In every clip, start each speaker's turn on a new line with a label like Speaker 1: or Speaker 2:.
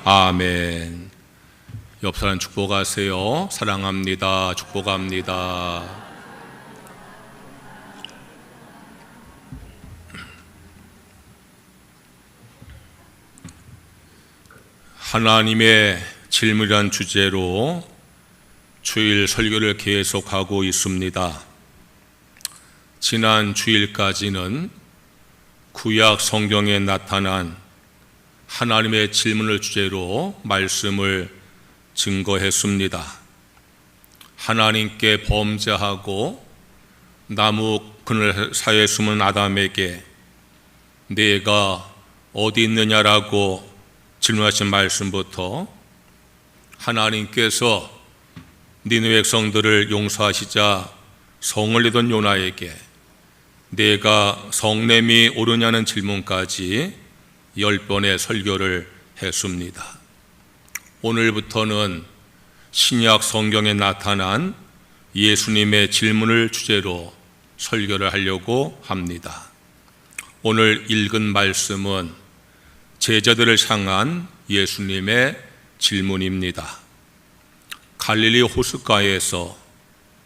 Speaker 1: 아멘. 옆 사람 축복하세요. 사랑합니다. 축복합니다. 하나님의 질문이란 주제로 주일 설교를 계속하고 있습니다. 지난 주일까지는 구약 성경에 나타난 하나님의 질문을 주제로 말씀을 증거했습니다. 하나님께 범죄하고 나무 그늘 사이에 숨은 아담에게 네가 어디 있느냐라고 질문하신 말씀부터 하나님께서 니느웨 백성들을 용서하시자 성을 내던 요나에게 내가 성냄이 오르냐는 질문까지 10번의 설교를 했습니다. 오늘부터는 신약 성경에 나타난 예수님의 질문을 주제로 설교를 하려고 합니다. 오늘 읽은 말씀은 제자들을 향한 예수님의 질문입니다. 갈릴리 호숫가에서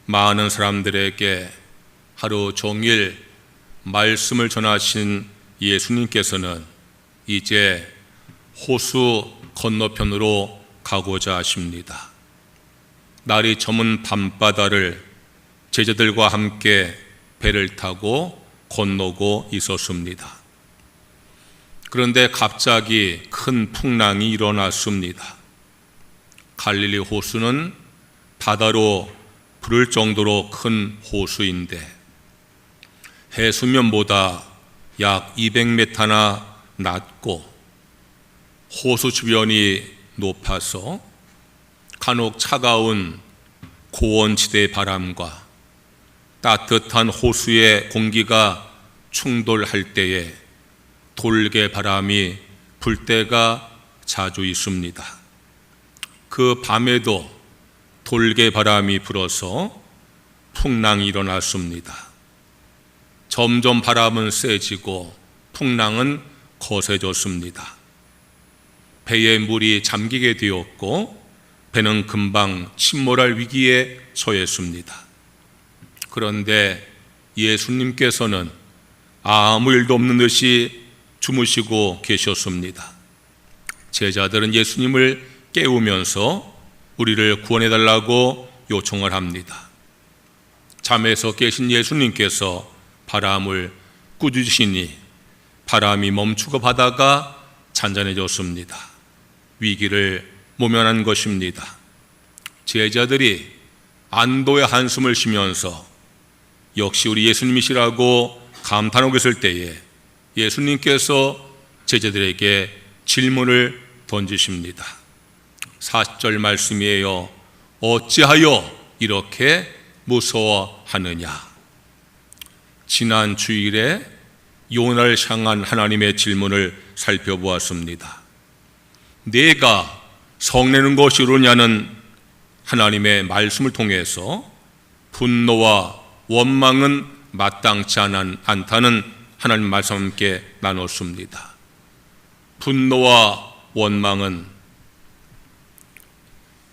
Speaker 1: 많은 사람들에게 하루 종일 말씀을 전하신 예수님께서는 이제 호수 건너편으로 가고자 하십니다. 날이 저문 밤바다를 제자들과 함께 배를 타고 건너고 있었습니다. 그런데 갑자기 큰 풍랑이 일어났습니다. 갈릴리 호수는 바다로 부를 정도로 큰 호수인데 해수면보다 약 200m나 낮고 호수 주변이 높아서 간혹 차가운 고온지대 바람과 따뜻한 호수의 공기가 충돌할 때에 돌개 바람이 불 때가 자주 있습니다. 그 밤에도 돌개 바람이 불어서 풍랑이 일어났습니다. 점점 바람은 세지고 풍랑은 거세졌습니다. 배에 물이 잠기게 되었고 배는 금방 침몰할 위기에 처했습니다. 그런데 예수님께서는 아무 일도 없는 듯이 주무시고 계셨습니다. 제자들은 예수님을 깨우면서 우리를 구원해달라고 요청을 합니다. 잠에서 깨신 예수님께서 바람을 꾸짖으시니 바람이 멈추고 바다가 잔잔해졌습니다. 위기를 모면한 것입니다. 제자들이 안도의 한숨을 쉬면서 역시 우리 예수님이시라고 감탄하고 있을 때에 예수님께서 제자들에게 질문을 던지십니다. 40절 말씀이에요. 어찌하여 이렇게 무서워하느냐? 지난 주일에 요나를 향한 하나님의 질문을 살펴보았습니다. 내가 성내는 것이 옳으냐는 하나님의 말씀을 통해서 분노와 원망은 마땅치 않다는 하나님 말씀과 함께 나눴습니다. 분노와 원망은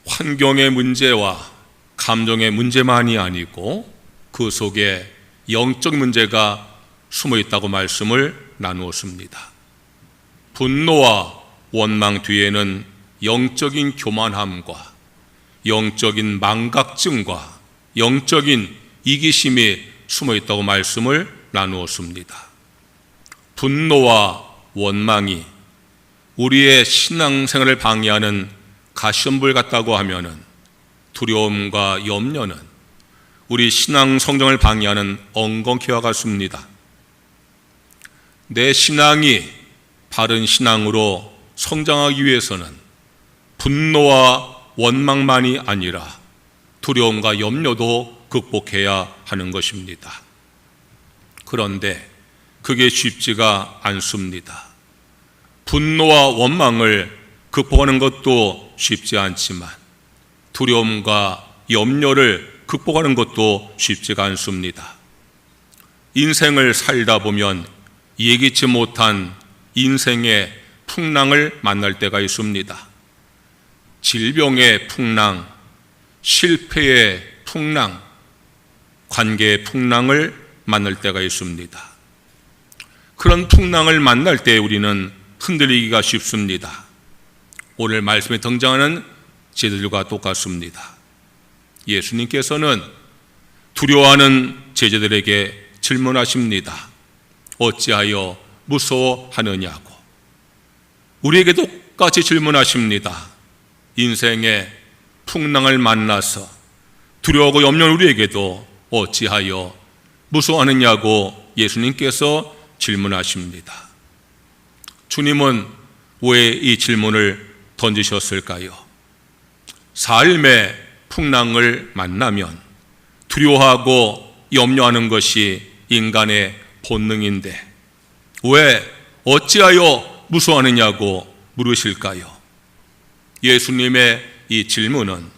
Speaker 1: 환경의 문제와 감정의 문제만이 아니고 그 속에 영적 문제가 숨어 있다고 말씀을 나누었습니다. 분노와 원망 뒤에는 영적인 교만함과 영적인 망각증과 영적인 이기심이 숨어 있다고 말씀을 나누었습니다. 분노와 원망이 우리의 신앙생활을 방해하는 가시덤불 같다고 하면은 두려움과 염려는 우리 신앙 성장을 방해하는 엉겅퀴와 같습니다. 내 신앙이 바른 신앙으로 성장하기 위해서는 분노와 원망만이 아니라 두려움과 염려도 극복해야 하는 것입니다. 그런데 그게 쉽지가 않습니다. 분노와 원망을 극복하는 것도 쉽지 않지만 두려움과 염려를 극복하는 것도 쉽지가 않습니다. 인생을 살다 보면 예기치 못한 인생의 풍랑을 만날 때가 있습니다. 질병의 풍랑, 실패의 풍랑, 관계의 풍랑을 만날 때가 있습니다. 그런 풍랑을 만날 때 우리는 흔들리기가 쉽습니다. 오늘 말씀에 등장하는 제자들과 똑같습니다. 예수님께서는 두려워하는 제자들에게 질문하십니다. 어찌하여 무서워하느냐고. 우리에게도 똑같이 질문하십니다. 인생의 풍랑을 만나서 두려워하고 염려하는 우리에게도 어찌하여 무서워하느냐고 예수님께서 질문하십니다. 주님은 왜 이 질문을 던지셨을까요? 삶의 풍랑을 만나면 두려워하고 염려하는 것이 인간의 본능인데 왜 어찌하여 무서워하느냐고 물으실까요? 예수님의 이 질문은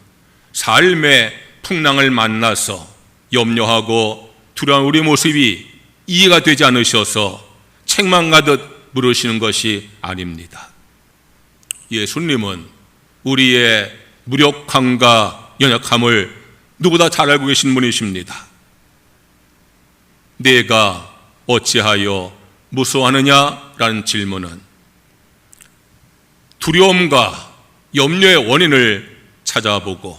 Speaker 1: 삶의 풍랑을 만나서 염려하고 두려운 우리 모습이 이해가 되지 않으셔서 책망 가듯 물으시는 것이 아닙니다. 예수님은 우리의 무력함과 연약함을 누구보다 잘 알고 계신 분이십니다. 내가 어찌하여 무서워하느냐라는 질문은 두려움과 염려의 원인을 찾아보고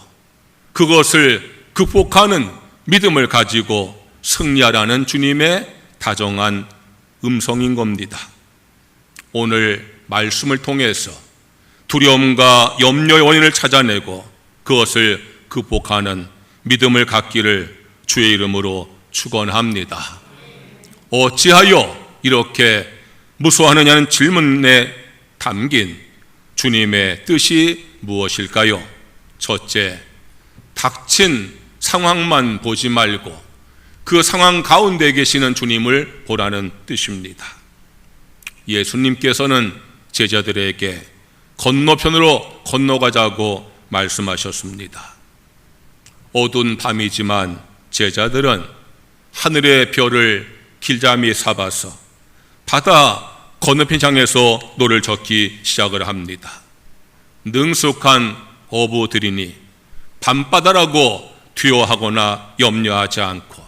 Speaker 1: 그것을 극복하는 믿음을 가지고 승리하라는 주님의 다정한 음성인 겁니다. 오늘 말씀을 통해서 두려움과 염려의 원인을 찾아내고 그것을 극복하는 믿음을 갖기를 주의 이름으로 축원합니다. 어찌하여 이렇게 무서워하느냐는 질문에 담긴 주님의 뜻이 무엇일까요? 첫째, 닥친 상황만 보지 말고 그 상황 가운데 계시는 주님을 보라는 뜻입니다. 예수님께서는 제자들에게 건너편으로 건너가자고 말씀하셨습니다. 어두운 밤이지만 제자들은 하늘의 별을 길잠이 삼아서 바다 건너편 향해서 노를 젓기 시작을 합니다. 능숙한 어부들이니 밤바다라고 두려워하거나 염려하지 않고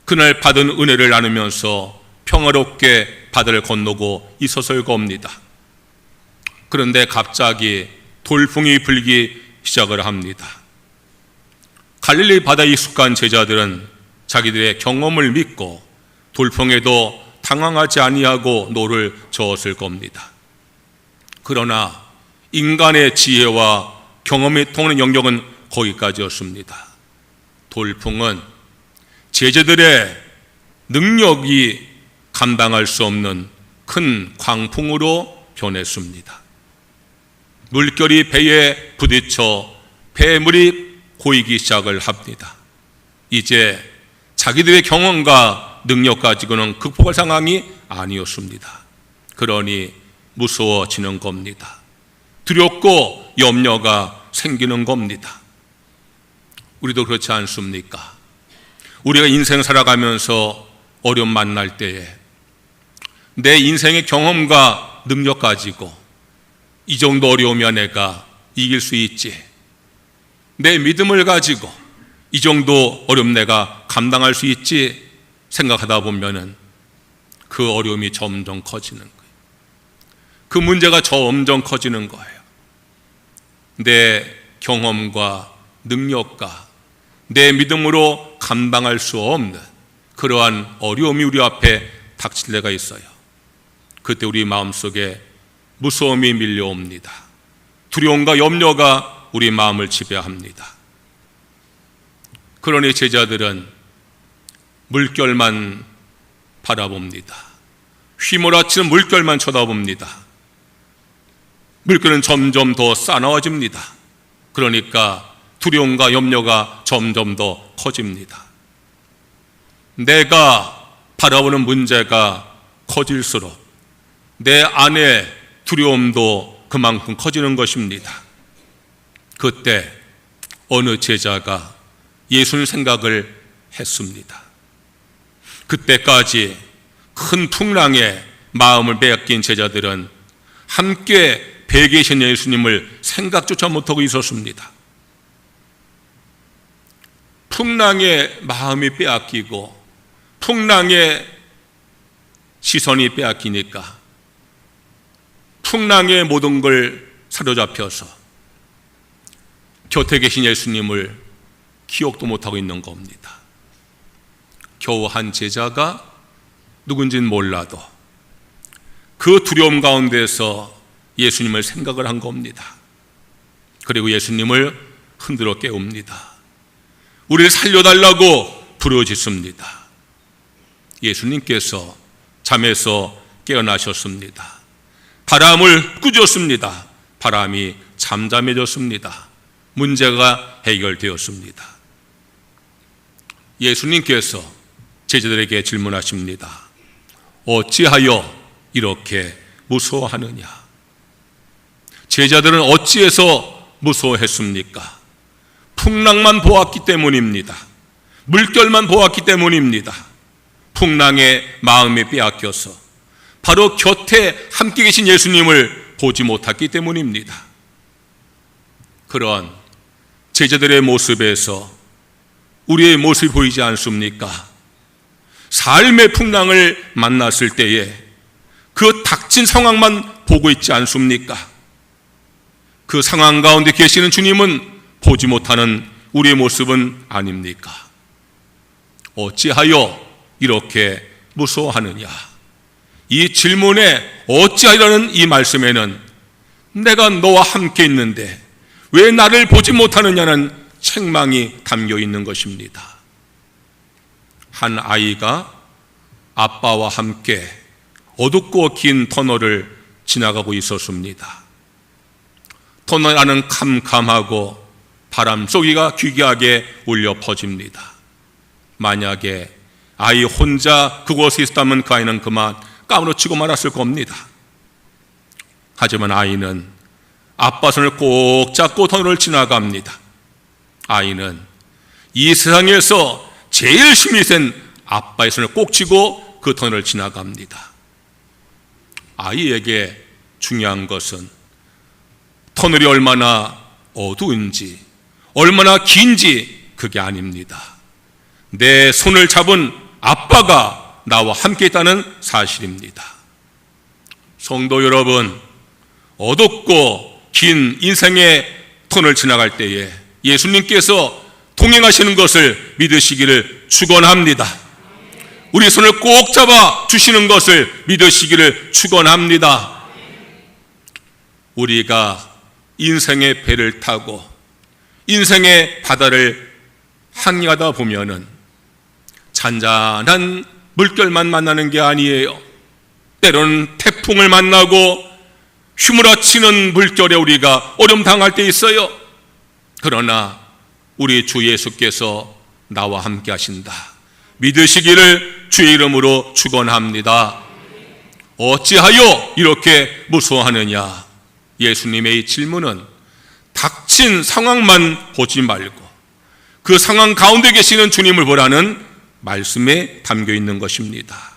Speaker 1: 그날 받은 은혜를 나누면서 평화롭게 바다를 건너고 있었을 겁니다. 그런데 갑자기 돌풍이 불기 시작을 합니다. 갈릴리 바다에 익숙한 제자들은 자기들의 경험을 믿고 돌풍에도 당황하지 아니하고 노를 저었을 겁니다. 그러나 인간의 지혜와 경험이 통하는 영역은 거기까지였습니다. 돌풍은 제자들의 능력이 감당할 수 없는 큰 광풍으로 변했습니다. 물결이 배에 부딪혀 배물이 고이기 시작을 합니다. 이제 자기들의 경험과 능력 가지고는 극복할 상황이 아니었습니다. 그러니 무서워지는 겁니다. 두렵고 염려가 생기는 겁니다. 우리도 그렇지 않습니까? 우리가 인생 살아가면서 어려움 만날 때에 내 인생의 경험과 능력 가지고 이 정도 어려우면 내가 이길 수 있지, 내 믿음을 가지고 이 정도 어려움 내가 감당할 수 있지 생각하다 보면은 그 어려움이 점점 커지는 거예요. 그 문제가 점점 커지는 거예요. 내 경험과 능력과 내 믿음으로 감당할 수 없는 그러한 어려움이 우리 앞에 닥칠 때가 있어요. 그때 우리 마음속에 무서움이 밀려옵니다. 두려움과 염려가 우리 마음을 지배합니다. 그러니 제자들은 물결만 바라봅니다. 휘몰아치는 물결만 쳐다봅니다. 물결은 점점 더 싸나워집니다. 그러니까 두려움과 염려가 점점 더 커집니다. 내가 바라보는 문제가 커질수록 내 안의 두려움도 그만큼 커지는 것입니다. 그때 어느 제자가 예수님 생각을 했습니다. 그때까지 큰 풍랑에 마음을 빼앗긴 제자들은 함께 배에 계신 예수님을 생각조차 못하고 있었습니다. 풍랑에 마음이 빼앗기고 풍랑에 시선이 빼앗기니까 풍랑의 모든 걸 사로잡혀서 곁에 계신 예수님을 기억도 못하고 있는 겁니다. 겨우 한 제자가 누군지는 몰라도 그 두려움 가운데서 예수님을 생각을 한 겁니다. 그리고 예수님을 흔들어 깨웁니다. 우리를 살려달라고 부르짖습니다. 예수님께서 잠에서 깨어나셨습니다. 바람을 꾸짖습니다. 바람이 잠잠해졌습니다. 문제가 해결되었습니다. 예수님께서 제자들에게 질문하십니다. 어찌하여 이렇게 무서워하느냐? 제자들은 어찌해서 무서워했습니까? 풍랑만 보았기 때문입니다. 물결만 보았기 때문입니다. 풍랑에 마음이 빼앗겨서 바로 곁에 함께 계신 예수님을 보지 못했기 때문입니다. 그런 제자들의 모습에서 우리의 모습이 보이지 않습니까? 삶의 풍랑을 만났을 때에 그 닥친 상황만 보고 있지 않습니까? 그 상황 가운데 계시는 주님은 보지 못하는 우리의 모습은 아닙니까? 어찌하여 이렇게 무서워하느냐? 이 질문에 어찌하여라는 이 말씀에는 내가 너와 함께 있는데 왜 나를 보지 못하느냐는 책망이 담겨 있는 것입니다. 한 아이가 아빠와 함께 어둡고 긴 터널을 지나가고 있었습니다. 터널 안은 캄캄하고 바람 소리가 귀기하게 울려 퍼집니다. 만약에 아이 혼자 그곳에 있었다면 그 아이는 그만 까무러치고 말았을 겁니다. 하지만 아이는 아빠 손을 꼭 잡고 터널을 지나갑니다. 아이는 이 세상에서 제일 힘이 센 아빠의 손을 꼭 쥐고 그 터널을 지나갑니다. 아이에게 중요한 것은 터널이 얼마나 어두운지 얼마나 긴지 그게 아닙니다. 내 손을 잡은 아빠가 나와 함께 있다는 사실입니다. 성도 여러분, 어둡고 긴 인생의 터널을 지나갈 때에 예수님께서 동행하시는 것을 믿으시기를 축원합니다. 우리 손을 꼭 잡아 주시는 것을 믿으시기를 축원합니다. 우리가 인생의 배를 타고 인생의 바다를 항해하다 보면은 잔잔한 물결만 만나는 게 아니에요. 때로는 태풍을 만나고 휘몰아치는 물결에 우리가 어려움 당할 때 있어요. 그러나 우리 주 예수께서 나와 함께 하신다 믿으시기를 주의 이름으로 축원합니다. 어찌하여 이렇게 무서워하느냐? 예수님의 이 질문은 닥친 상황만 보지 말고 그 상황 가운데 계시는 주님을 보라는 말씀에 담겨 있는 것입니다.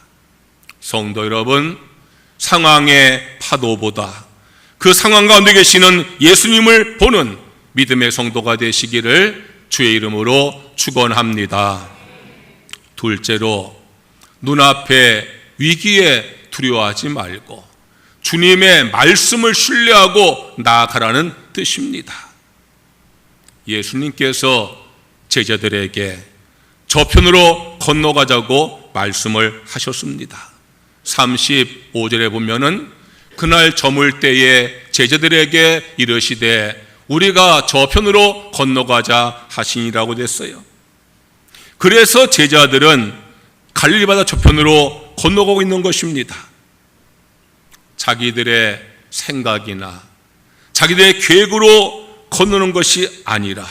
Speaker 1: 성도 여러분, 상황의 파도보다 그 상황 가운데 계시는 예수님을 보는 믿음의 성도가 되시기를 주의 이름으로 축원합니다. 둘째로, 눈앞의 위기에 두려워하지 말고 주님의 말씀을 신뢰하고 나아가라는 뜻입니다. 예수님께서 제자들에게 저편으로 건너가자고 말씀을 하셨습니다. 35절에 보면은 그날 저물 때에 제자들에게 이르시되 우리가 저편으로 건너가자 하시니라고 됐어요. 그래서 제자들은 갈릴리 바다 저편으로 건너가고 있는 것입니다. 자기들의 생각이나 자기들의 계획으로 건너는 것이 아니라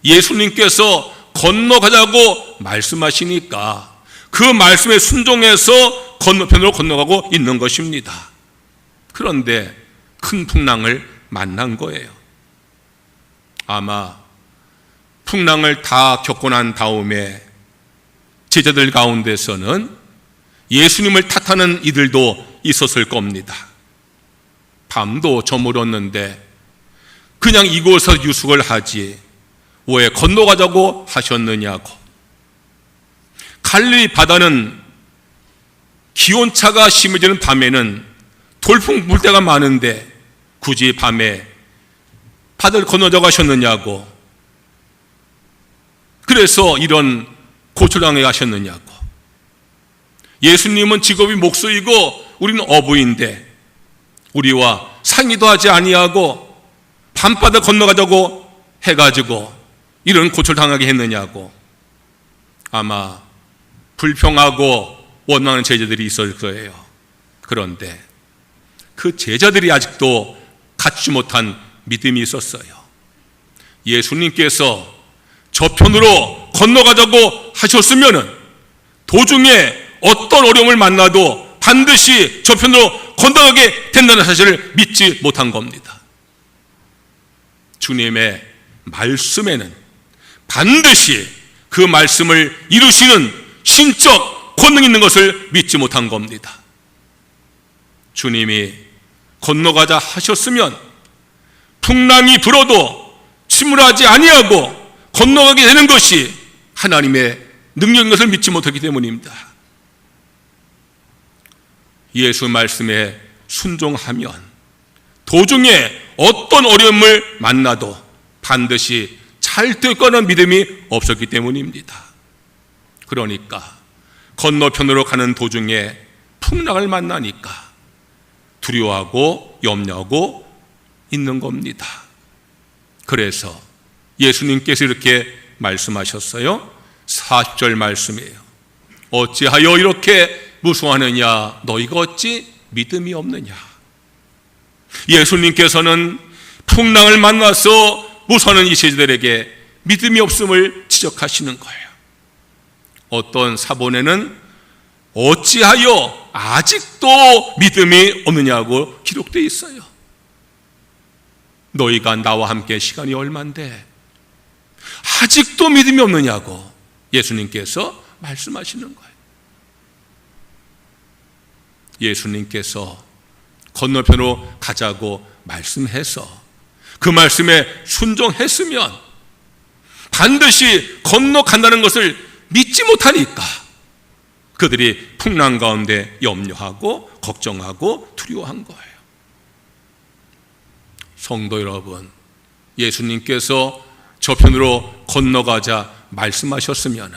Speaker 1: 예수님께서 건너가자고 말씀하시니까 그 말씀에 순종해서 건너편으로 건너가고 있는 것입니다. 그런데 큰 풍랑을 만난 거예요. 아마 풍랑을 다 겪고 난 다음에 제자들 가운데서는 예수님을 탓하는 이들도 있었을 겁니다. 밤도 저물었는데 그냥 이곳에서 유숙을 하지 왜 건너가자고 하셨느냐고. 갈릴리 바다는 기온차가 심해지는 밤에는 돌풍 불 때가 많은데 굳이 밤에 바다를 건너자고 하셨느냐고. 그래서 이런 고초당해 하셨느냐고. 예수님은 직업이 목수이고 우리는 어부인데 우리와 상의도 하지 아니하고 밤바다 건너가자고 해가지고 이런 고초를 당하게 했느냐고. 아마 불평하고 원망하는 제자들이 있을 거예요. 그런데 그 제자들이 아직도 갖지 못한 믿음이 있었어요. 예수님께서 저편으로 건너가자고 하셨으면 도중에 어떤 어려움을 만나도 반드시 저편으로 건너가게 된다는 사실을 믿지 못한 겁니다. 주님의 말씀에는 반드시 그 말씀을 이루시는 신적 권능이 있는 것을 믿지 못한 겁니다. 주님이 건너가자 하셨으면 풍랑이 불어도 침울하지 아니하고 건너가게 되는 것이 하나님의 능력인 것을 믿지 못하기 때문입니다. 예수 말씀에 순종하면 도중에 어떤 어려움을 만나도 반드시 잘 될 거라는 믿음이 없었기 때문입니다. 그러니까 건너편으로 가는 도중에 풍랑을 만나니까 두려워하고 염려하고 있는 겁니다. 그래서 예수님께서 이렇게 말씀하셨어요. 40절 말씀이에요. 어찌하여 이렇게 무서워하느냐? 너희가 어찌 믿음이 없느냐? 예수님께서는 풍랑을 만나서 무서워하는 이 제자들에게 믿음이 없음을 지적하시는 거예요. 어떤 사본에는 어찌하여 아직도 믿음이 없느냐고 기록되어 있어요. 너희가 나와 함께 시간이 얼만데 아직도 믿음이 없느냐고 예수님께서 말씀하시는 거예요. 예수님께서 건너편으로 가자고 말씀해서 그 말씀에 순종했으면 반드시 건너간다는 것을 믿지 못하니까 그들이 풍랑 가운데 염려하고 걱정하고 두려워한 거예요. 성도 여러분, 예수님께서 저편으로 건너가자 말씀하셨으면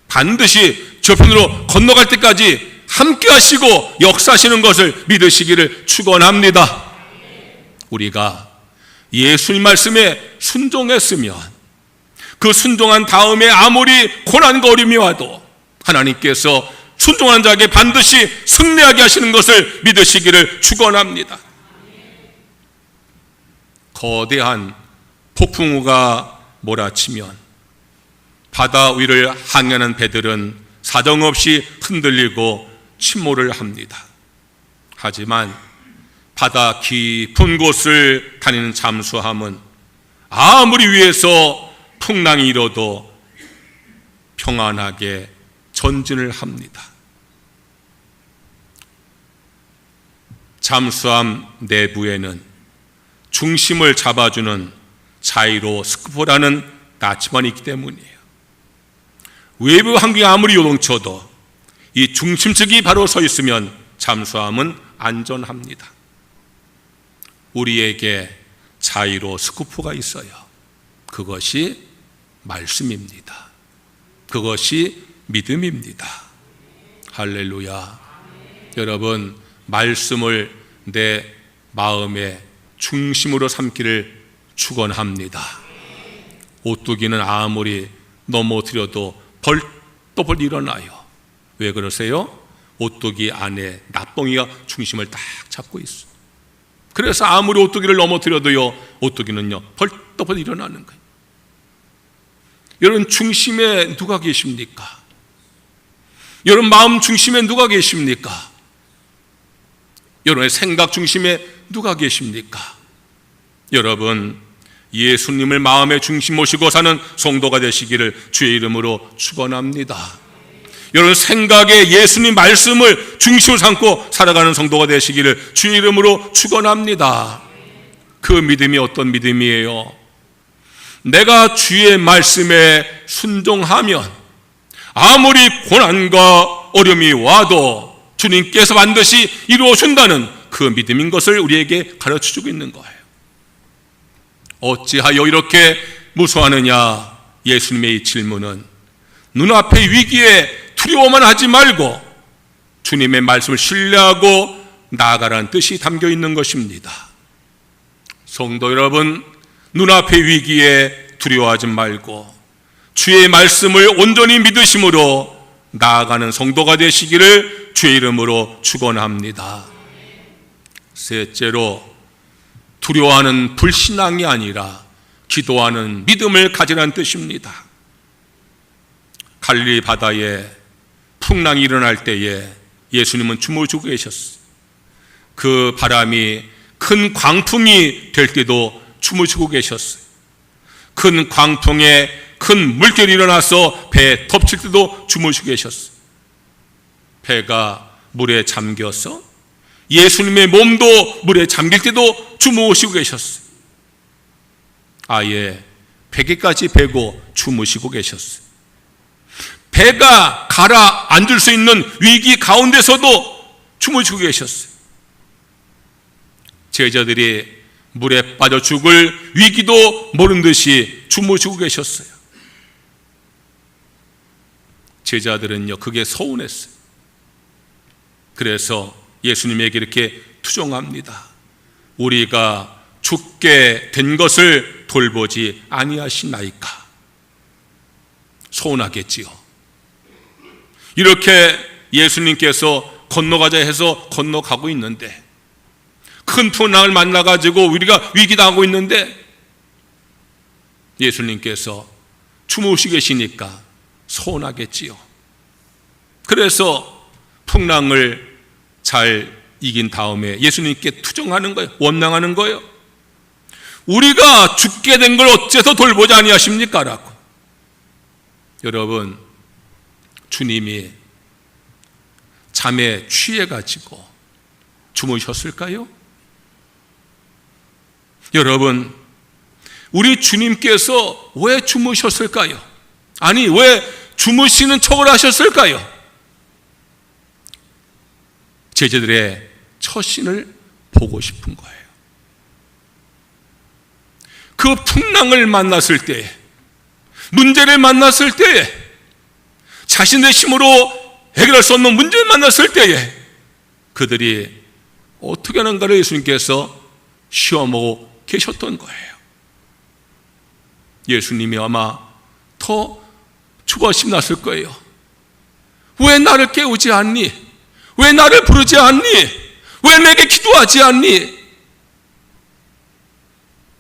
Speaker 1: 반드시 저편으로 건너갈 때까지 함께 하시고 역사하시는 것을 믿으시기를 축원합니다. 우리가 예수님 말씀에 순종했으면 그 순종한 다음에 아무리 고난과 어려움이 와도 하나님께서 순종하는 자에게 반드시 승리하게 하시는 것을 믿으시기를 축원합니다. 거대한 폭풍우가 몰아치면 바다 위를 항해하는 배들은 사정없이 흔들리고 침몰을 합니다. 하지만 바다 깊은 곳을 다니는 잠수함은 아무리 위에서 풍랑이 일어도 평안하게 전진을 합니다. 잠수함 내부에는 중심을 잡아주는 자이로 스쿠퍼라는 나치만이 있기 때문이에요. 외부 환경이 아무리 요동쳐도 이 중심 측이 바로 서 있으면 잠수함은 안전합니다. 우리에게 자이로 스쿠퍼가 있어요. 그것이 말씀입니다. 그것이 믿음입니다. 할렐루야. 여러분, 말씀을 내 마음의 중심으로 삼기를 축원합니다. 오뚜기는 아무리 넘어뜨려도 벌떡 일어나요. 왜 그러세요? 오뚜기 안에 납봉이가 중심을 딱 잡고 있어요. 그래서 아무리 오뚜기를 넘어뜨려도요, 오뚜기는요 벌떡 일어나는 거예요. 여러분, 중심에 누가 계십니까? 여러분, 마음 중심에 누가 계십니까? 여러분의 생각 중심에 누가 계십니까? 여러분, 예수님을 마음의 중심 모시고 사는 성도가 되시기를 주의 이름으로 축원합니다. 여러분 생각에 예수님 말씀을 중심으로 삼고 살아가는 성도가 되시기를 주의 이름으로 축원합니다. 그 믿음이 어떤 믿음이에요? 내가 주의 말씀에 순종하면 아무리 고난과 어려움이 와도 주님께서 반드시 이루어 준다는 그 믿음인 것을 우리에게 가르쳐주고 있는 거예요. 어찌하여 이렇게 무서워하느냐? 예수님의 이 질문은 눈앞의 위기에 두려워만 하지 말고 주님의 말씀을 신뢰하고 나아가라는 뜻이 담겨 있는 것입니다. 성도 여러분, 눈앞의 위기에 두려워하지 말고 주의 말씀을 온전히 믿으심으로 나아가는 성도가 되시기를 주의 이름으로 축원합니다. 셋째로, 두려워하는 불신앙이 아니라 기도하는 믿음을 가지라는 뜻입니다. 갈릴리 바다에 풍랑이 일어날 때에 예수님은 춤을 추고 계셨어요. 그 바람이 큰 광풍이 될 때도 춤을 추고 계셨어요. 큰 광풍에 큰 물결이 일어나서 배에 덮칠 때도 춤을 추고 계셨어요. 배가 물에 잠겨서 예수님의 몸도 물에 잠길 때도 주무시고 계셨어요. 아예 베개까지 베고 주무시고 계셨어요. 배가 가라앉을 수 있는 위기 가운데서도 주무시고 계셨어요. 제자들이 물에 빠져 죽을 위기도 모른 듯이 주무시고 계셨어요. 제자들은요, 그게 서운했어요. 그래서 예수님에게 이렇게 투정합니다. 우리가 죽게 된 것을 돌보지 아니하시나이까? 서운하겠지요. 이렇게 예수님께서 건너가자 해서 건너가고 있는데, 큰 풍랑을 만나가지고 우리가 위기당하고 있는데 예수님께서 주무시고 계시니까 서운하겠지요. 그래서 풍랑을 잘 이긴 다음에 예수님께 투정하는 거예요. 원망하는 거예요. 우리가 죽게 된 걸 어째서 돌보지 아니하십니까? 라고. 여러분, 주님이 잠에 취해가지고 주무셨을까요? 여러분, 우리 주님께서 왜 주무셨을까요? 아니, 왜 주무시는 척을 하셨을까요? 제자들의 처신을 보고 싶은 거예요. 그 풍랑을 만났을 때에, 문제를 만났을 때에, 자신의 힘으로 해결할 수 없는 문제를 만났을 때에 그들이 어떻게 하는가를 예수님께서 시험하고 계셨던 거예요. 예수님이 아마 더 조바심 났을 거예요. 왜 나를 깨우지 않니? 왜 나를 부르지 않니? 왜 내게 기도하지 않니?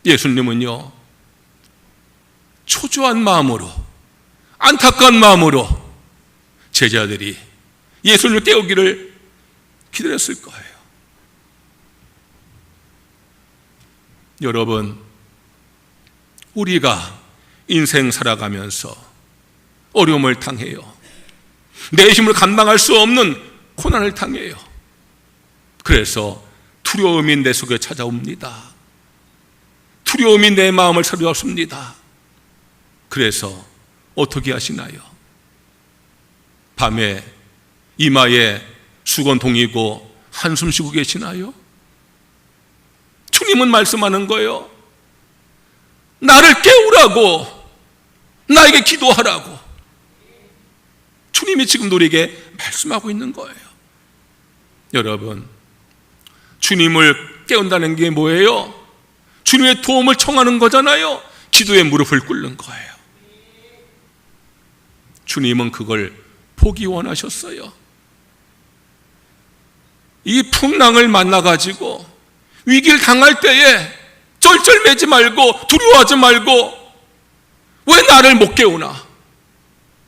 Speaker 1: 예수님은요, 초조한 마음으로, 안타까운 마음으로 제자들이 예수님을 깨우기를 기다렸을 거예요. 여러분, 우리가 인생 살아가면서 어려움을 당해요. 내 힘으로 감당할 수 없는 고난을 당해요. 그래서 두려움이 내 속에 찾아옵니다. 두려움이 내 마음을 사로잡습니다. 그래서 어떻게 하시나요? 밤에 이마에 수건 동이고 한숨 쉬고 계시나요? 주님은 말씀하는 거예요. 나를 깨우라고, 나에게 기도하라고. 주님이 지금 우리에게 말씀하고 있는 거예요. 여러분, 주님을 깨운다는 게 뭐예요? 주님의 도움을 청하는 거잖아요. 기도에 무릎을 꿇는 거예요. 주님은 그걸 보기 원하셨어요. 이 풍랑을 만나가지고 위기를 당할 때에 쩔쩔매지 말고 두려워하지 말고, 왜 나를 못 깨우나?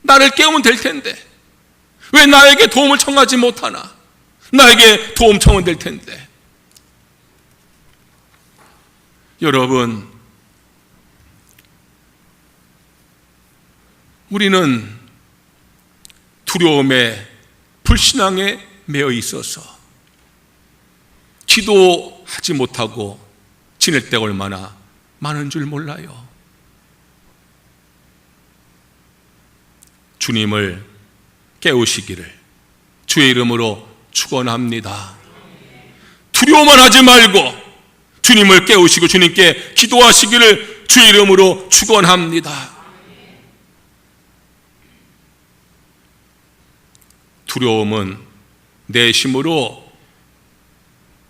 Speaker 1: 나를 깨우면 될 텐데 왜 나에게 도움을 청하지 못하나? 나에게 도움 청하면 될 텐데. 여러분, 우리는 두려움에 불신앙에 매여 있어서 기도하지 못하고 지낼 때가 얼마나 많은 줄 몰라요. 주님을 깨우시기를 주의 이름으로 축원합니다. 두려워만 하지 말고 주님을 깨우시고 주님께 기도하시기를 주의 이름으로 축원합니다. 두려움은 내심으로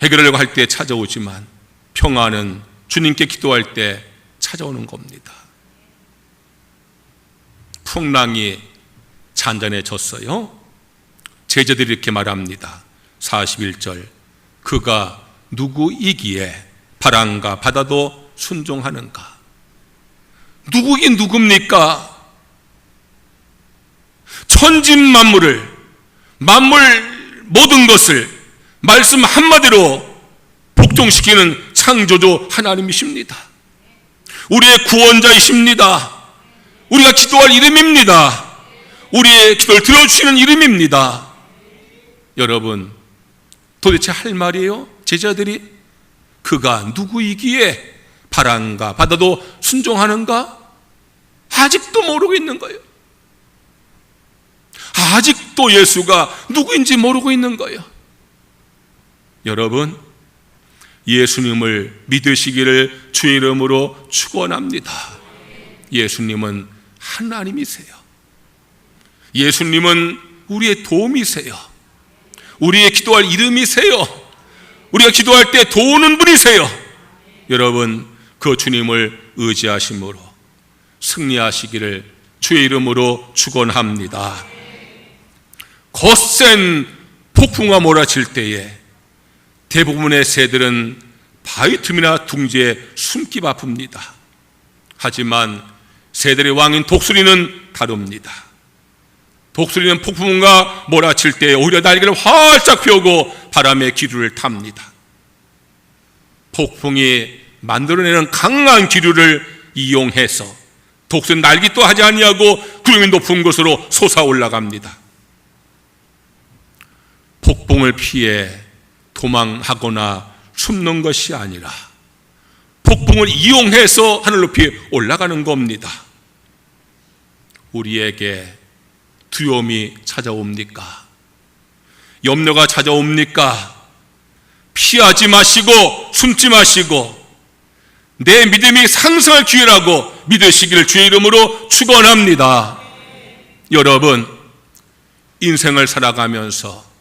Speaker 1: 해결하려고 할 때 찾아오지만 평안은 주님께 기도할 때 찾아오는 겁니다. 풍랑이 잔잔해졌어요. 제자들이 이렇게 말합니다. 41절, 그가 누구이기에 바람과 바다도 순종하는가? 누구긴 누굽니까? 천진만물을, 만물 모든 것을 말씀 한마디로 복종시키는 창조주 하나님이십니다. 우리의 구원자이십니다. 우리가 기도할 이름입니다. 우리의 기도를 들어주시는 이름입니다. 여러분, 도대체 할 말이에요? 제자들이 그가 누구이기에 바람과 바다도 순종하는가? 아직도 모르고 있는 거예요. 아직도 예수가 누구인지 모르고 있는 거예요. 여러분, 예수님을 믿으시기를 주의 이름으로 축원합니다. 예수님은 하나님이세요. 예수님은 우리의 도움이세요. 우리의 기도할 이름이세요. 우리가 기도할 때 도우는 분이세요. 여러분, 그 주님을 의지하심으로 승리하시기를 주의 이름으로 축원합니다. 거센 폭풍과 몰아칠 때에 대부분의 새들은 바위 틈이나 둥지에 숨기 바쁩니다. 하지만 새들의 왕인 독수리는 다릅니다. 독수리는 폭풍과 몰아칠 때 오히려 날개를 활짝 펴고 바람의 기류를 탑니다. 폭풍이 만들어내는 강한 기류를 이용해서 독수리는 날기도 하지 아니하고 구름이 높은 곳으로 솟아올라갑니다. 폭풍을 피해 도망하거나 숨는 것이 아니라 폭풍을 이용해서 하늘 높이 올라가는 겁니다. 우리에게 두려움이 찾아옵니까? 염려가 찾아옵니까? 피하지 마시고 숨지 마시고 내 믿음이 상승할 기회라고 믿으시기를 주의 이름으로 축원합니다. 여러분, 인생을 살아가면서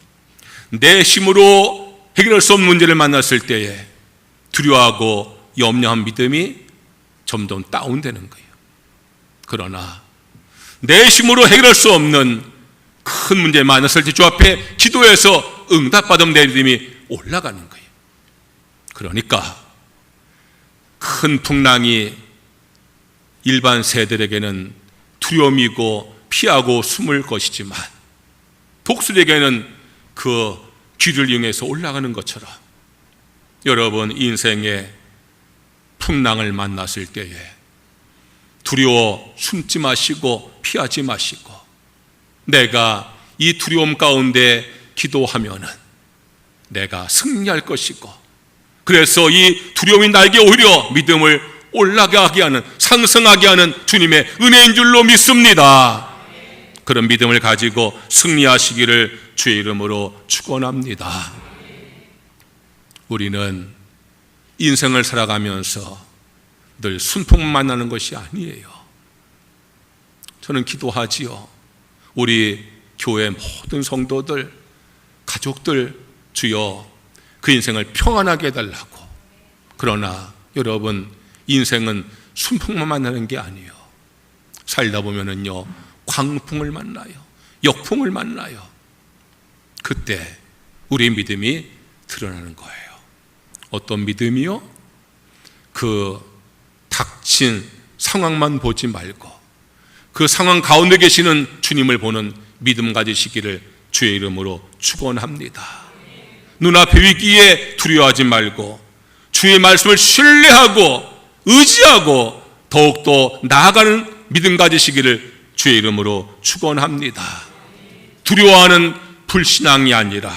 Speaker 1: 내 힘으로 해결할 수 없는 문제를 만났을 때에 두려워하고 염려한 믿음이 점점 다운되는 거예요. 그러나 내 힘으로 해결할 수 없는 큰 문제를 만났을 때 주 앞에 기도해서 응답받으면 내 믿음이 올라가는 거예요. 그러니까 큰 풍랑이 일반 새들에게는 두려움이고 피하고 숨을 것이지만 독수리에게는 그 귀를 이용해서 올라가는 것처럼 여러분, 인생의 풍랑을 만났을 때에 두려워 숨지 마시고 피하지 마시고 내가 이 두려움 가운데 기도하면은 내가 승리할 것이고 그래서 이 두려움이 나에게 오히려 믿음을 올라가게 하는, 상승하게 하는 주님의 은혜인 줄로 믿습니다. 그런 믿음을 가지고 승리하시기를 주의 이름으로 축원합니다. 우리는 인생을 살아가면서 늘 순풍만 만나는 것이 아니에요. 저는 기도하지요. 우리 교회 모든 성도들, 가족들, 주여 그 인생을 평안하게 해달라고. 그러나 여러분, 인생은 순풍만 만나는 게 아니에요. 살다 보면은요, 광풍을 만나요. 역풍을 만나요. 그때 우리의 믿음이 드러나는 거예요. 어떤 믿음이요? 그 닥친 상황만 보지 말고 그 상황 가운데 계시는 주님을 보는 믿음 가지시기를 주의 이름으로 축원합니다. 눈앞의 위기에 두려워하지 말고 주의 말씀을 신뢰하고 의지하고 더욱더 나아가는 믿음 가지시기를 주의 이름으로 축원합니다. 두려워하는 불신앙이 아니라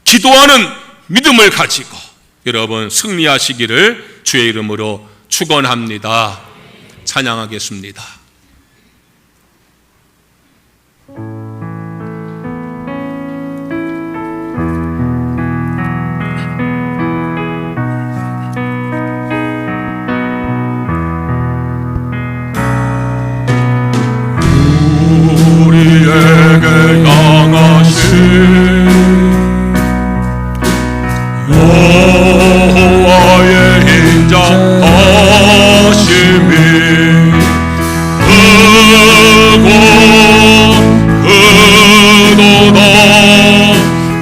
Speaker 1: 기도하는 믿음을 가지고 여러분 승리하시기를 주의 이름으로 축원합니다. 찬양하겠습니다.
Speaker 2: 우리에게 향하신 여호와의 인자하심이 크고 크도다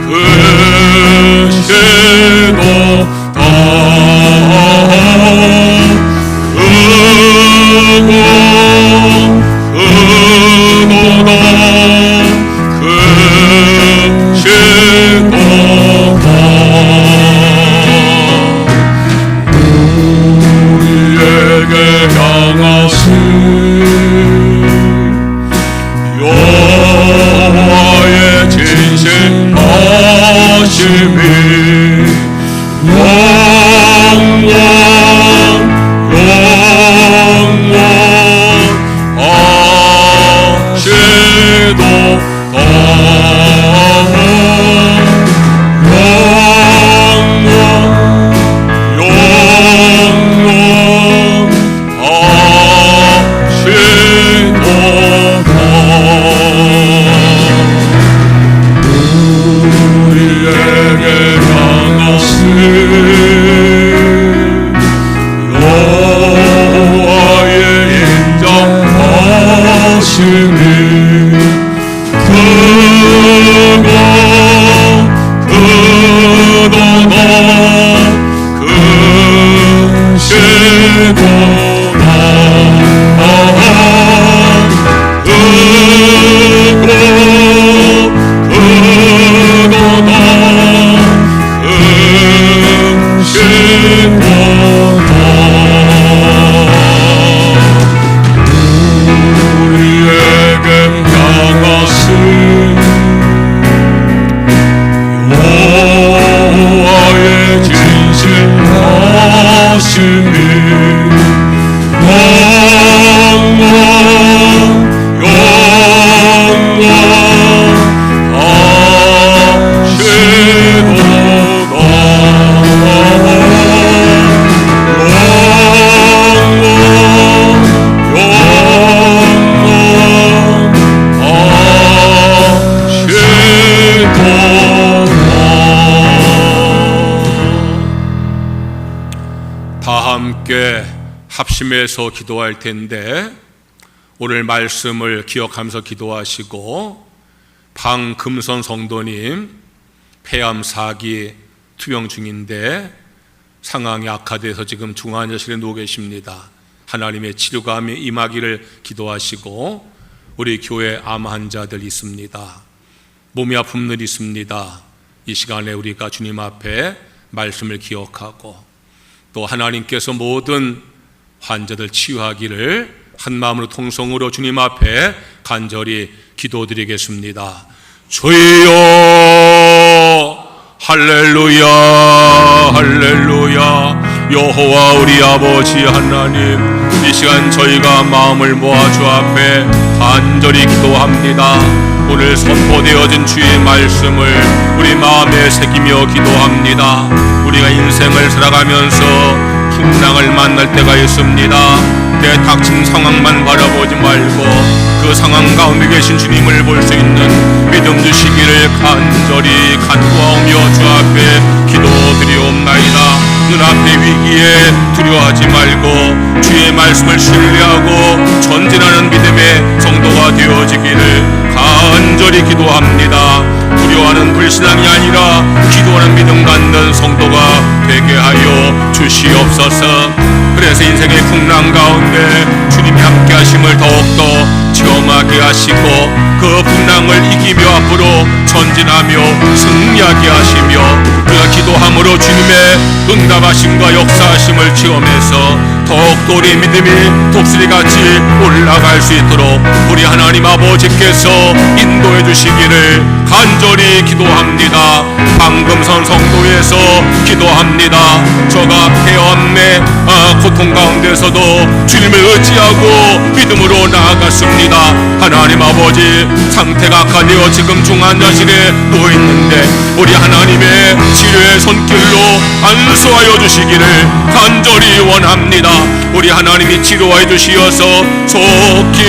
Speaker 2: 크시도다 여호와의 진실하심이
Speaker 1: 합심해서 기도할 텐데 오늘 말씀을 기억하면서 기도하시고 방금선 성도님 폐암 4기 투병 중인데 상황이 악화돼서 지금 중환자실에 누워 계십니다. 하나님의 치료가 임하기를 기도하시고 우리 교회 암 환자들 있습니다. 몸이 아픈 분 있습니다. 이 시간에 우리가 주님 앞에 말씀을 기억하고 또 하나님께서 모든 환자들 치유하기를 한마음으로 통성으로 주님 앞에 간절히 기도드리겠습니다. 주여 할렐루야 할렐루야. 여호와 우리 아버지 하나님, 이 시간 저희가 마음을 모아 주 앞에 간절히 기도합니다. 오늘 선포되어진 주의 말씀을 우리 마음에 새기며 기도합니다. 우리가 인생을 살아가면서 풍랑을 만날 때가 있습니다. 내 닥친 상황만 바라보지 말고 그 상황 가운데 계신 주님을 볼 수 있는 믿음 주시기를 간절히 간구하오며 주 앞에 기도드리옵나이다. 눈앞의 위기에 두려워하지 말고 주의 말씀을 신뢰하고 전진하는 믿음의 성도가 되어지기를 간절히 기도합니다. 두려워하는 불신앙이 아니라 기도하는 믿음 갖는 성도가 되게 하여 주시옵소서. 그래서 인생의 풍랑 가운데 주님이 함께 하심을 더욱더 체험하게 하시고 그 풍랑을 이기며 앞으로 전진하며 승리하게 하시며 우리가 기도함으로 주님의 응답하심과 역사하심을 체험해서 더욱더 또 우리 믿음이 독수리같이 올라갈 수 있도록 우리 하나님 아버지께서 인도해 주시기를 간절히 기도합니다. 방금선 성도에서 기도합니다. 저가 폐암내 고통 가운데서도 주님을 의지하고 믿음으로 나아갔습니다. 하나님 아버지, 상태가 악하되어 지금 중환자실에 누워있는데 우리 하나님의 치료의 손길로 안수하여 주시기를 간절히 원합니다. 우리 하나님이 치료하여 주시어서 속히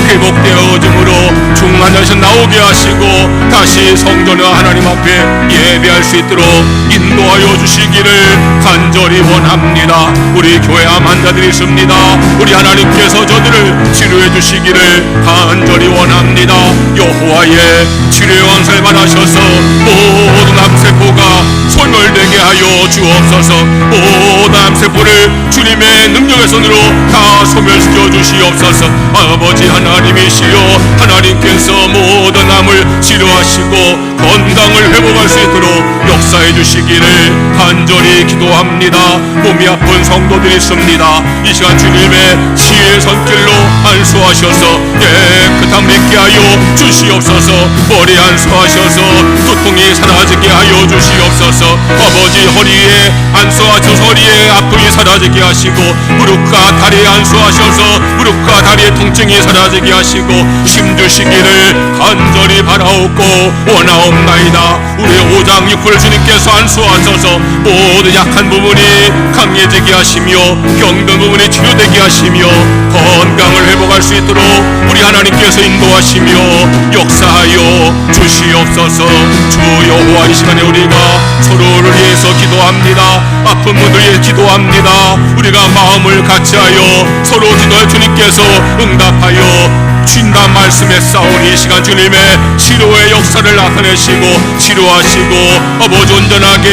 Speaker 1: 회복되어짐으로 중환자실 나오게 하시고 다시 성전의 하나님 앞에 예배할 수 있도록 인도하여 주시기를 간절히 원합니다. 우리 교회 암 환자들이 있습니다. 우리 하나님께서 저들을 치료해 주시기를 간절히 원합니다. 여호와의 치료의 왕사를 받으셔서 모든 암세포가 소멸되게 하여 주옵소서. 모든 암세포를 주님의 능력의 손으로 다 소멸시켜 주시옵소서. 아버지 하나님이시여, 하나님께서 모든 암을 치료하시고 건강을 회복할 수 있도록 역사해 주시기를 간절히 기도합니다. 몸이 아픈 성도들이 있습니다. 이 시간 주님의 치유의 손길로 안수하셔서 깨끗함 있게 하여 주시옵소서. 머리 안수하셔서 두통이 사라지게 하여 주시옵소서. 아버지 허리에 안수하셔서 허리에 아픔이 사라지게 하시고 무릎과 다리에 안수하셔서 무릎과 다리의 통증이 사라지게 하시고 힘 주시기를 간절히 바라옵고 원하옵나이다. 우리의 오장육부를 주님께서 안수하셔서 모든 약한 부분이 강해지게 하시며 병든 부분이 치료되게 하시며 건강을 회복할 수 있도록 우리 하나님께서 인도하시며 역사하여 주시옵소서. 주 여호와, 이 시간에 우리가 서로를 위해서 기도합니다. 아픈 분들 위해 기도합니다. 우리가 마음을 같이하여 서로 기도해 주님께서 응답하여 주신다는 말씀에 싸우니 이 시간 주님의 치료의 역사를 나타내시고 치료하시고 아버지 온전하게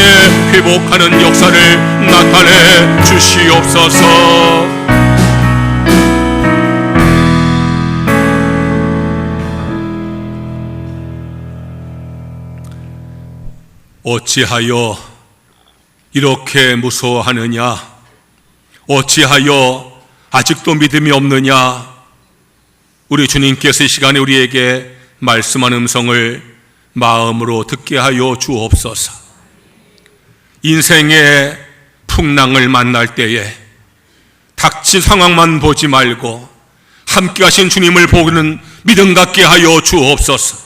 Speaker 1: 회복하는 역사를 나타내 주시옵소서. 어찌하여 이렇게 무서워하느냐? 어찌하여 아직도 믿음이 없느냐? 우리 주님께서 이 시간에 우리에게 말씀한 음성을 마음으로 듣게 하여 주옵소서. 인생의 풍랑을 만날 때에 닥친 상황만 보지 말고 함께 하신 주님을 보는 믿음 갖게 하여 주옵소서.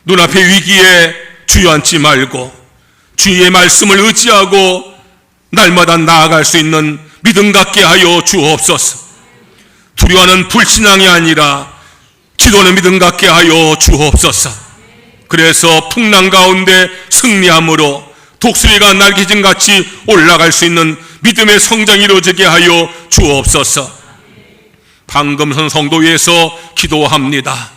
Speaker 1: 눈앞의 위기에 주저앉지 말고 주의 말씀을 의지하고 날마다 나아갈 수 있는 믿음 갖게 하여 주옵소서. 두려워하는 불신앙이 아니라 기도하는 믿음 갖게 하여 주옵소서. 그래서 풍랑 가운데 승리함으로 독수리가 날개짓같이 올라갈 수 있는 믿음의 성장이 이루어지게 하여 주옵소서. 방금선 성도회에서 기도합니다.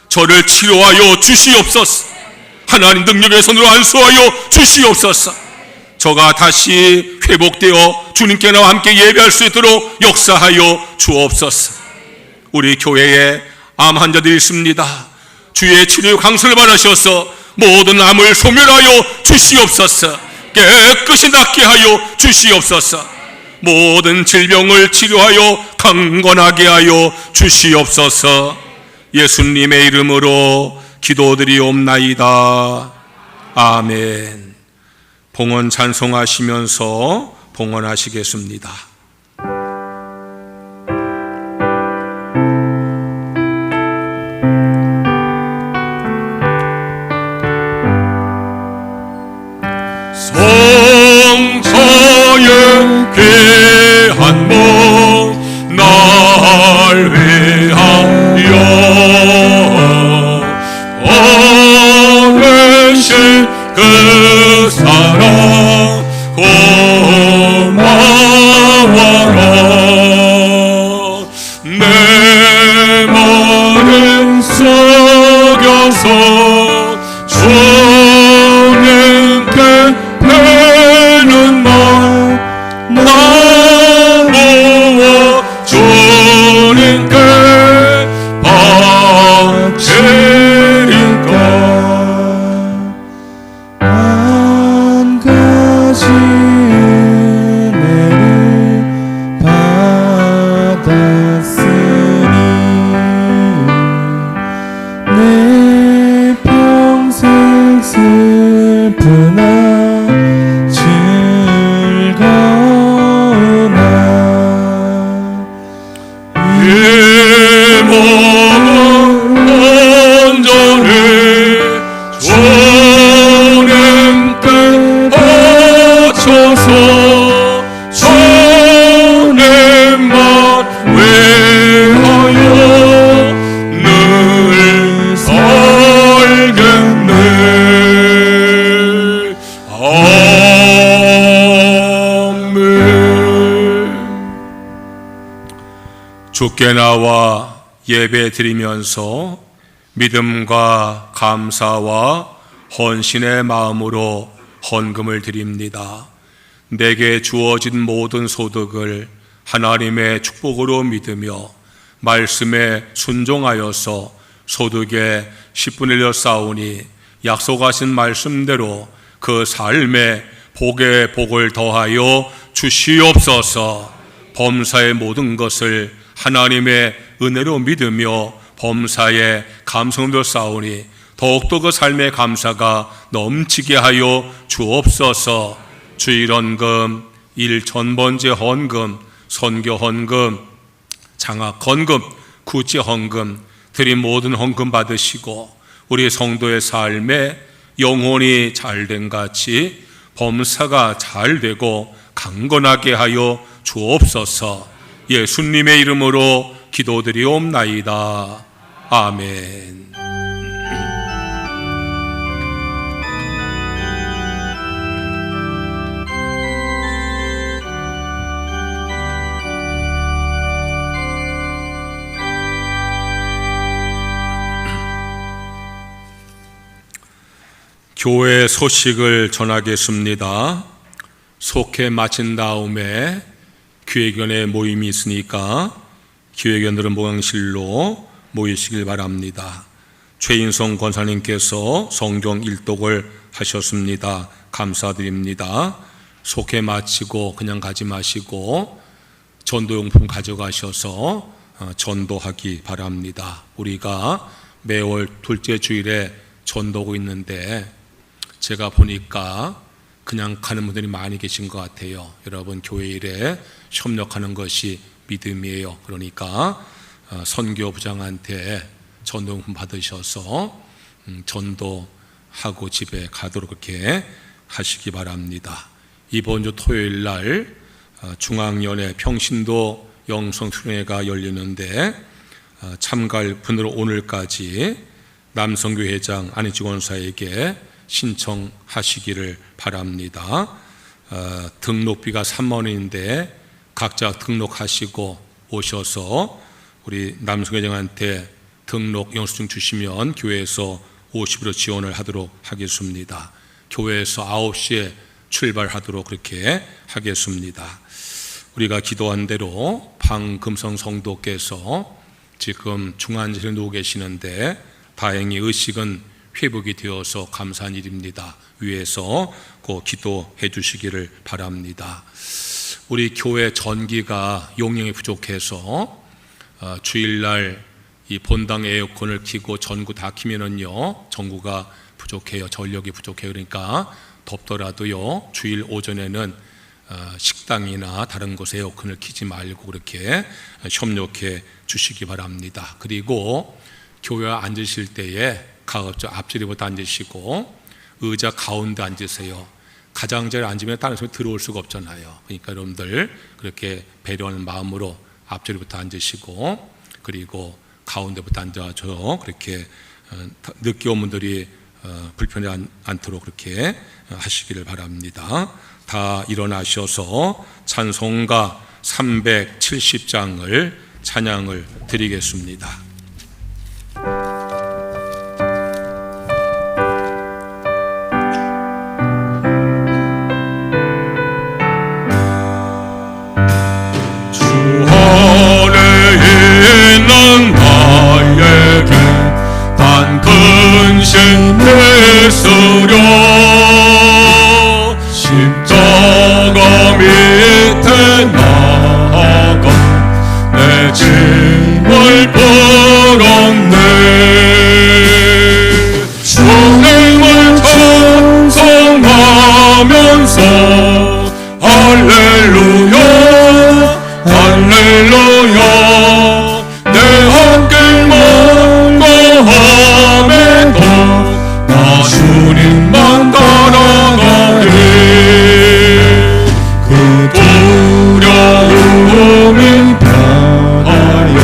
Speaker 1: 저를 치료하여 주시옵소서. 하나님 능력의 손으로 안수하여 주시옵소서. 저가 다시 회복되어 주님께 나와 함께 예배할 수 있도록 역사하여 주옵소서. 우리 교회에 암 환자들이 있습니다. 주의 치료 강수를 받으셔서 모든 암을 소멸하여 주시옵소서. 깨끗이 낫게 하여 주시옵소서. 모든 질병을 치료하여 강건하게 하여 주시옵소서. 예수님의 이름으로 기도드리옵나이다. 아멘. 봉헌 찬송하시면서 봉헌하시겠습니다.
Speaker 2: 성사의 귀한 몸 날 위하여 보내신 그 사랑 고마워.
Speaker 1: 주께 나와 예배 드리면서 믿음과 감사와 헌신의 마음으로 헌금을 드립니다. 내게 주어진 모든 소득을 하나님의 축복으로 믿으며 말씀에 순종하여서 소득의 10분의 1을 쌓으니 약속하신 말씀대로 그 삶에 복에 복을 더하여 주시옵소서. 범사의 모든 것을 하나님의 은혜로 믿으며 범사에 감성도 쌓으니 더욱더 그 삶의 감사가 넘치게 하여 주옵소서. 주일 헌금, 일천번제 헌금, 선교 헌금, 장학 헌금, 구제 헌금, 드린 모든 헌금 받으시고 우리 성도의 삶에 영혼이 잘된 같이 범사가 잘되고 강건하게 하여 주옵소서. 예수님의 이름으로 기도드리옵나이다. 아멘. 교회 소식을 전하겠습니다. 속해 마친 다음에 기회견의 모임이 있으니까 기회견들은 모양실로 모이시길 바랍니다. 최인성 권사님께서 성경 일독을 하셨습니다. 감사드립니다. 속해 마치고 그냥 가지 마시고 전도용품 가져가셔서 전도하기 바랍니다. 우리가 매월 둘째 주일에 전도하고 있는데 제가 보니까 그냥 가는 분들이 많이 계신 것 같아요. 여러분 교회 일에 협력하는 것이 믿음이에요. 그러니까 선교부장한테 전도용품 받으셔서 전도하고 집에 가도록 그렇게 하시기 바랍니다. 이번 주 토요일 날 중앙연회 평신도 영성수련회가 열리는데 참가할 분으로 오늘까지 남성교회장 안희주 권사에게 신청하시기를 바랍니다. 등록비가 3만 원인데 각자 등록하시고 오셔서 우리 남성회장한테 등록 영수증 주시면 교회에서 50% 지원을 하도록 하겠습니다. 교회에서 9시에 출발하도록 그렇게 하겠습니다. 우리가 기도한 대로 방금성 성도께서 지금 중환자실에 누워 계시는데 다행히 의식은 회복이 되어서 감사한 일입니다. 위에서 꼭 기도해 주시기를 바랍니다. 우리 교회 전기가 용량이 부족해서 주일날 이 본당 에어컨을 켜고 전구 다 켜면은요 전구가 부족해요. 전력이 부족해요. 그러니까 덥더라도요 주일 오전에는 식당이나 다른 곳에 에어컨을 켜지 말고 그렇게 협력해 주시기 바랍니다. 그리고 교회에 앉으실 때에 가급적 앞자리부터 앉으시고 의자 가운데 앉으세요. 가장자리에 앉으면 다른 사람이 들어올 수가 없잖아요. 그러니까 여러분들 그렇게 배려하는 마음으로 앞자리부터 앉으시고 그리고 가운데부터 앉아서 그렇게 늦게 온 분들이 불편하지 않도록 그렇게 하시기를 바랍니다. 다 일어나셔서 찬송가 370장을 찬양을 드리겠습니다.
Speaker 2: 힘내으려 십자가 밑에 나아가 내 짐을 풀었네. 주님을 찬송하면서 할렐루야 할렐루야 내 한 길만 거함에도 나 주님만 따라가리. 그 두려움이 변하여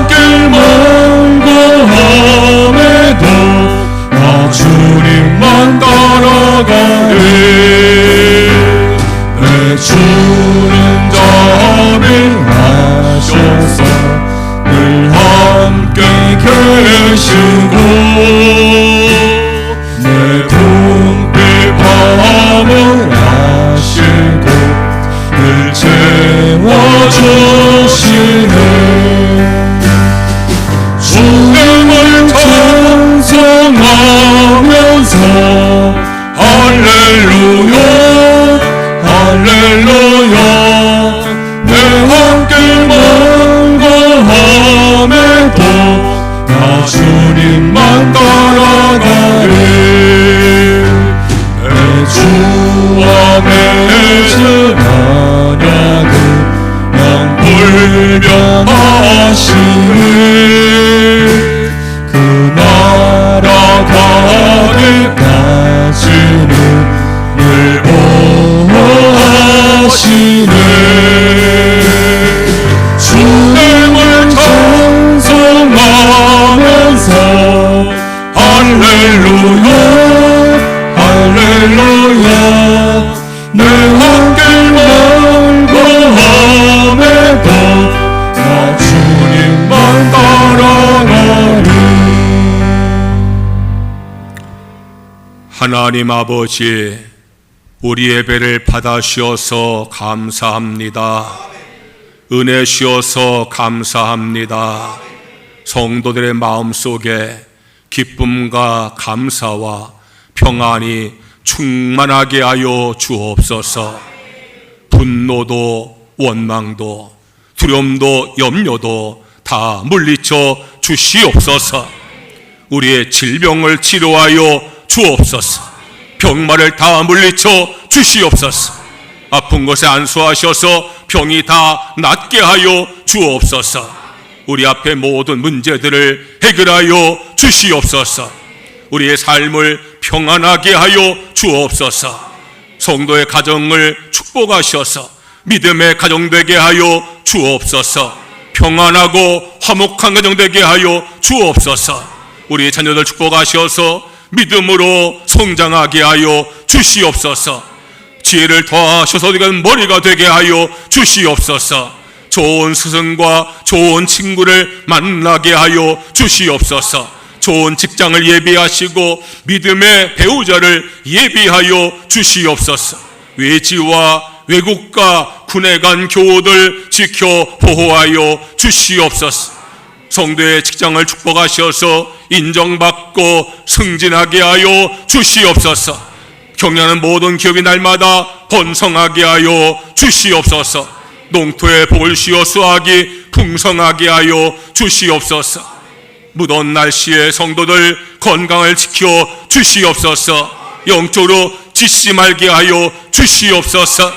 Speaker 2: 길 멀고 험해도 나 주님만 따라가리. 내 주는 자비하셔서 늘 함께 계시고 내 궁핍 밤을 아시고 늘 채워주시네. 주님을 찬송하면서 할렐루야 할렐루야. 내 함길 멀고 험해도 나 주님만 따라가리. 내 주와 맺은 언약은 영불변하시네. 그 나라 가기까지는 늘 보호하시네. 주님을 찬송하면서 할렐루야 할렐루야. 내 함길 멀고 험해도 나 주님만 따라가리.
Speaker 1: 하나님 아버지, 우리 예배를 받아주셔서 감사합니다. 은혜 주셔서 감사합니다. 성도들의 마음속에 기쁨과 감사와 평안이 충만하게 하여 주옵소서. 분노도 원망도 두려움도 염려도 다 물리쳐 주시옵소서. 우리의 질병을 치료하여 주옵소서. 병마를 다 물리쳐 주시옵소서. 아픈 것에 안수하셔서 병이 다 낫게 하여 주옵소서. 우리 앞에 모든 문제들을 해결하여 주시옵소서. 우리의 삶을 평안하게 하여 주옵소서. 성도의 가정을 축복하셔서 믿음의 가정 되게 하여 주옵소서. 평안하고 화목한 가정 되게 하여 주옵소서. 우리의 자녀들 축복하셔서 믿음으로 성장하게 하여 주시옵소서. 지혜를 더하셔서 우리가 머리가 되게 하여 주시옵소서. 좋은 스승과 좋은 친구를 만나게 하여 주시옵소서. 좋은 직장을 예비하시고 믿음의 배우자를 예비하여 주시옵소서. 외지와 외국과 군에 간 교우들 지켜 보호하여 주시옵소서. 성도의 직장을 축복하셔서 인정받고 승진하게 하여 주시옵소서. 경영하는 모든 기업이 날마다 번성하게 하여 주시옵소서. 농토에 복을 씌워 수확이 풍성하게 하여 주시옵소서. 무더운 날씨에 성도들 건강을 지켜 주시옵소서. 영적으로 지치 말게 하여 주시옵소서.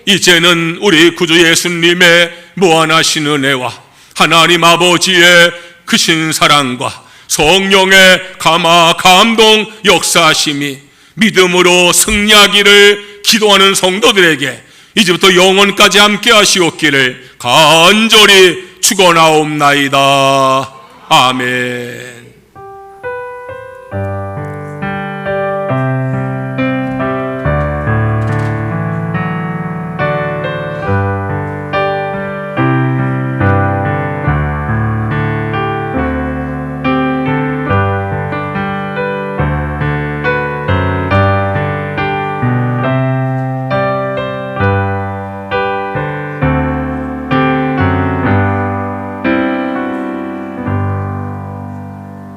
Speaker 1: 이제는 우리 구주 예수님의 무한하신 은혜와 하나님 아버지의 크신 사랑과 성령의 감화 감동 역사하심이 믿음으로 승리하기를 기도하는 성도들에게 이제부터 영원까지 함께 하시옵기를 간절히 축원하옵나이다. 아멘.